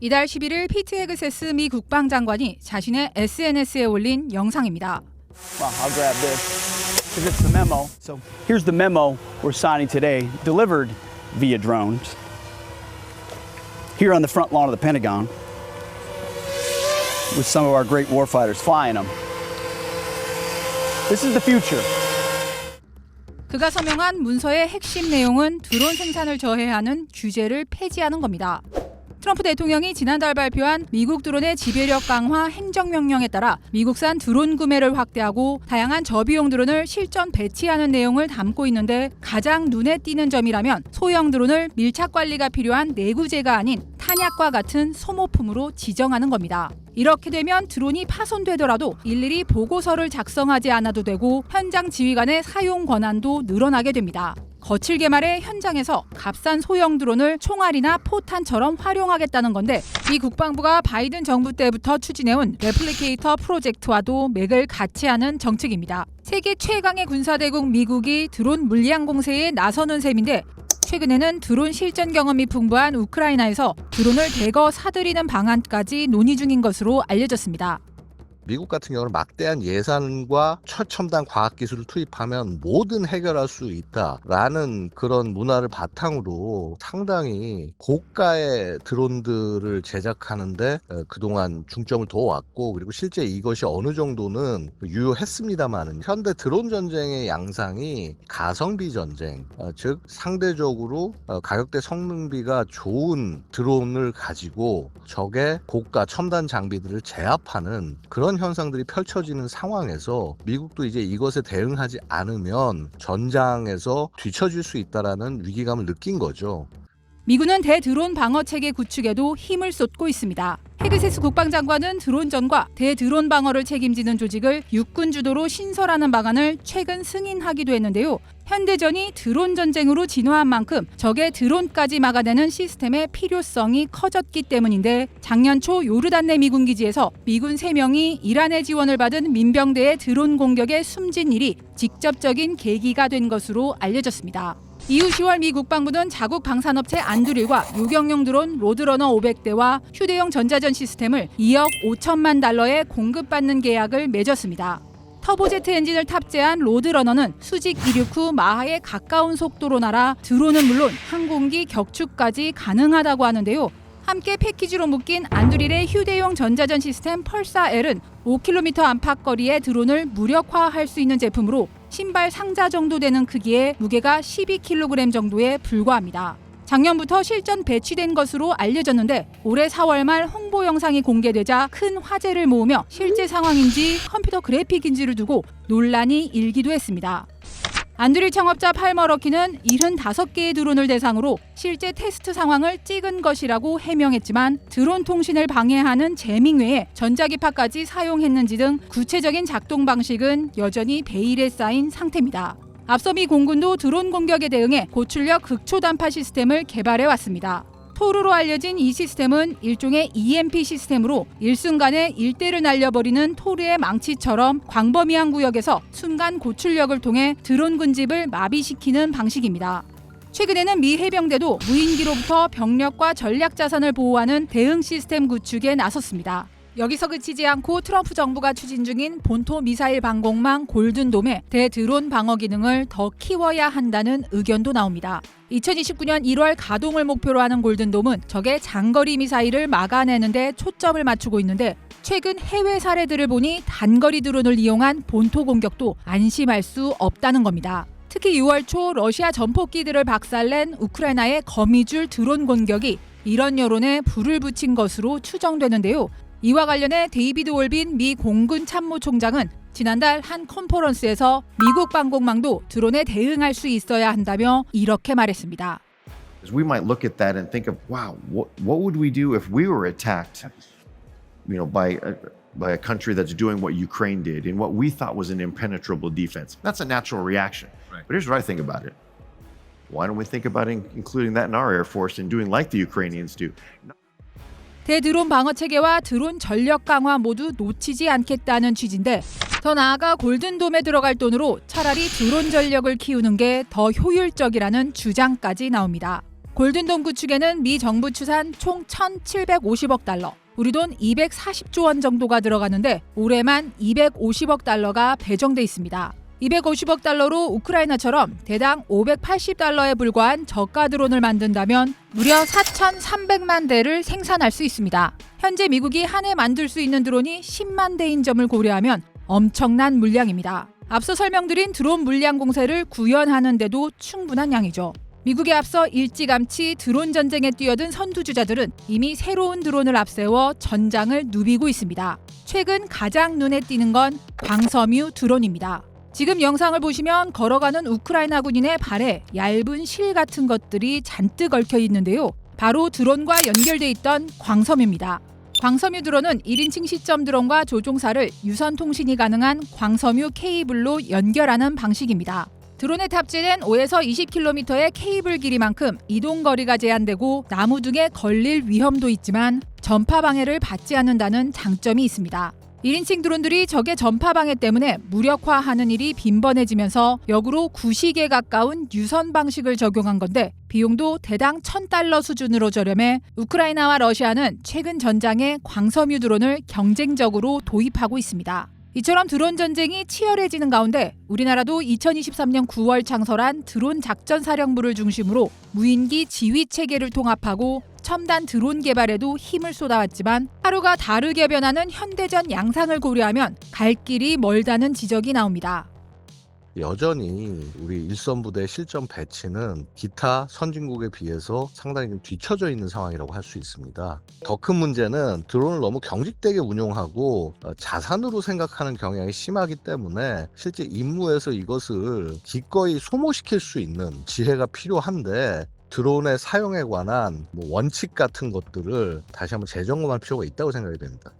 이달 11일 피트 헤그세스 미 국방장관이 자신의 SNS에 올린 영상입니다. Well, I'll grab this because it's the memo. So here's the memo we're signing today, delivered via drones here on the front lawn of the Pentagon with some of our great warfighters flying them. This is the future. 그가 서명한 문서의 핵심 내용은 드론 생산을 저해하는 규제를 폐지하는 겁니다. 트럼프 대통령이 지난달 발표한 미국 드론의 지배력 강화 행정명령에 따라 미국산 드론 구매를 확대하고 다양한 저비용 드론을 실전 배치하는 내용을 담고 있는데 가장 눈에 띄는 점이라면 소형 드론을 밀착 관리가 필요한 내구재가 아닌 탄약과 같은 소모품으로 지정하는 겁니다. 이렇게 되면 드론이 파손되더라도 일일이 보고서를 작성하지 않아도 되고 현장 지휘관의 사용 권한도 늘어나게 됩니다. 거칠게 말해 현장에서 값싼 소형 드론을 총알이나 포탄처럼 활용하겠다는 건데 이 국방부가 바이든 정부 때부터 추진해온 레플리케이터 프로젝트와도 맥을 같이 하는 정책입니다. 세계 최강의 군사대국 미국이 드론 물량 공세에 나서는 셈인데 최근에는 드론 실전 경험이 풍부한 우크라이나에서 드론을 대거 사들이는 방안까지 논의 중인 것으로 알려졌습니다. 미국 같은 경우는 막대한 예산과 최첨단 과학기술을 투입하면 뭐든 해결할 수 있다라는 그런 문화를 바탕으로 상당히 고가의 드론들을 제작하는데 그동안 중점을 둬왔고 그리고 실제 이것이 어느 정도는 유효했습니다마는 현대 드론 전쟁의 양상이 가성비 전쟁, 즉 상대적으로 가격대 성능비가 좋은 드론을 가지고 적의 고가 첨단 장비들을 제압하는 그런 현상들이 펼쳐지는 상황에서 미국도 이제 이것에 대응하지 않으면 전장에서 뒤처질 수 있다라는 위기감을 느낀 거죠. 미군은 대드론 방어 체계 구축에도 힘을 쏟고 있습니다. 헤그세스 국방장관은 드론전과 대드론 방어를 책임지는 조직을 육군 주도로 신설하는 방안을 최근 승인하기도 했는데요. 현대전이 드론 전쟁으로 진화한 만큼 적의 드론까지 막아내는 시스템의 필요성이 커졌기 때문인데 작년 초 요르단내 미군 기지에서 미군 3명이 이란의 지원을 받은 민병대의 드론 공격에 숨진 일이 직접적인 계기가 된 것으로 알려졌습니다. 이후 10월 미 국방부는 자국 방산업체 안드릴과 요격용 드론 로드러너 500대와 휴대용 전자전 시스템을 2억 5천만 달러에 공급받는 계약을 맺었습니다. 터보제트 엔진을 탑재한 로드러너는 수직 이륙 후 마하에 가까운 속도로 날아 드론은 물론 항공기 격추까지 가능하다고 하는데요. 함께 패키지로 묶인 안드릴의 휴대용 전자전 시스템 펄사-L은 5km 안팎거리의 드론을 무력화할 수 있는 제품으로 신발 상자 정도 되는 크기에 무게가 12kg 정도에 불과합니다. 작년부터 실전 배치된 것으로 알려졌는데 올해 4월 말 홍보 영상이 공개되자 큰 화제를 모으며 실제 상황인지 컴퓨터 그래픽인지를 두고 논란이 일기도 했습니다. 안드릴 창업자 팔머 러키는 75개의 드론을 대상으로 실제 테스트 상황을 찍은 것이라고 해명했지만 드론 통신을 방해하는 재밍 외에 전자기파까지 사용했는지 등 구체적인 작동 방식은 여전히 베일에 쌓인 상태입니다. 앞서 미 공군도 드론 공격에 대응해 고출력 극초단파 시스템을 개발해 왔습니다. 토르로 알려진 이 시스템은 일종의 EMP 시스템으로 일순간에 일대를 날려버리는 토르의 망치처럼 광범위한 구역에서 순간 고출력을 통해 드론 군집을 마비시키는 방식입니다. 최근에는 미 해병대도 무인기로부터 병력과 전략 자산을 보호하는 대응 시스템 구축에 나섰습니다. 여기서 그치지 않고 트럼프 정부가 추진 중인 본토 미사일 방공망 골든돔의 대드론 방어 기능을 더 키워야 한다는 의견도 나옵니다. 2029년 1월 가동을 목표로 하는 골든돔은 적의 장거리 미사일을 막아내는 데 초점을 맞추고 있는데 최근 해외 사례들을 보니 단거리 드론을 이용한 본토 공격도 안심할 수 없다는 겁니다. 특히 6월 초 러시아 전폭기들을 박살낸 우크라이나의 거미줄 드론 공격이 이런 여론에 불을 붙인 것으로 추정되는데요. 이와 관련해 데이비드 올빈 미 공군 참모총장은 지난달 한 컨퍼런스에서 미국 방공망도 드론에 대응할 수 있어야 한다며 이렇게 말했습니다. We might look at that and think of, wow, what would we do if we were attacked, by a country that's doing what Ukraine did in what we thought was an impenetrable defense? That's a natural reaction. Right. But here's what I think about it. Why don't we think about including that in our Air Force and doing like the Ukrainians do? 대드론 방어 체계와 드론 전력 강화 모두 놓치지 않겠다는 취지인데 더 나아가 골든돔에 들어갈 돈으로 차라리 드론 전력을 키우는 게 더 효율적이라는 주장까지 나옵니다. 골든돔 구축에는 미 정부 추산 총 1,750억 달러, 우리 돈 240조 원 정도가 들어가는데 올해만 250억 달러가 배정돼 있습니다. 250억 달러로 우크라이나처럼 대당 580달러에 불과한 저가 드론을 만든다면 무려 4,300만 대를 생산할 수 있습니다. 현재 미국이 한 해 만들 수 있는 드론이 10만 대인 점을 고려하면 엄청난 물량입니다. 앞서 설명드린 드론 물량 공세를 구현하는 데도 충분한 양이죠. 미국에 앞서 일찌감치 드론 전쟁에 뛰어든 선두주자들은 이미 새로운 드론을 앞세워 전장을 누비고 있습니다. 최근 가장 눈에 띄는 건 광섬유 드론입니다. 지금 영상을 보시면 걸어가는 우크라이나 군인의 발에 얇은 실 같은 것들이 잔뜩 얽혀 있는데요. 바로 드론과 연결돼 있던 광섬유입니다. 광섬유 드론은 1인칭 시점 드론과 조종사를 유선 통신이 가능한 광섬유 케이블로 연결하는 방식입니다. 드론에 탑재된 5에서 20km의 케이블 길이만큼 이동 거리가 제한되고 나무 등에 걸릴 위험도 있지만 전파 방해를 받지 않는다는 장점이 있습니다. 1인칭 드론들이 적의 전파 방해 때문에 무력화하는 일이 빈번해지면서 역으로 구식에 가까운 유선 방식을 적용한 건데 비용도 대당 $1,000 수준으로 저렴해 우크라이나와 러시아는 최근 전장에 광섬유 드론을 경쟁적으로 도입하고 있습니다. 이처럼 드론 전쟁이 치열해지는 가운데 우리나라도 2023년 9월 창설한 드론 작전사령부를 중심으로 무인기 지휘 체계를 통합하고 첨단 드론 개발에도 힘을 쏟아왔지만 하루가 다르게 변하는 현대전 양상을 고려하면 갈 길이 멀다는 지적이 나옵니다. 여전히 우리 일선부대 실전 배치는 기타 선진국에 비해서 상당히 좀 뒤처져 있는 상황이라고 할 수 있습니다. 더 큰 문제는 드론을 너무 경직되게 운용하고 자산으로 생각하는 경향이 심하기 때문에 실제 임무에서 이것을 기꺼이 소모시킬 수 있는 지혜가 필요한데 드론의 사용에 관한 원칙 같은 것들을 다시 한번 재점검할 필요가 있다고 생각이 됩니다.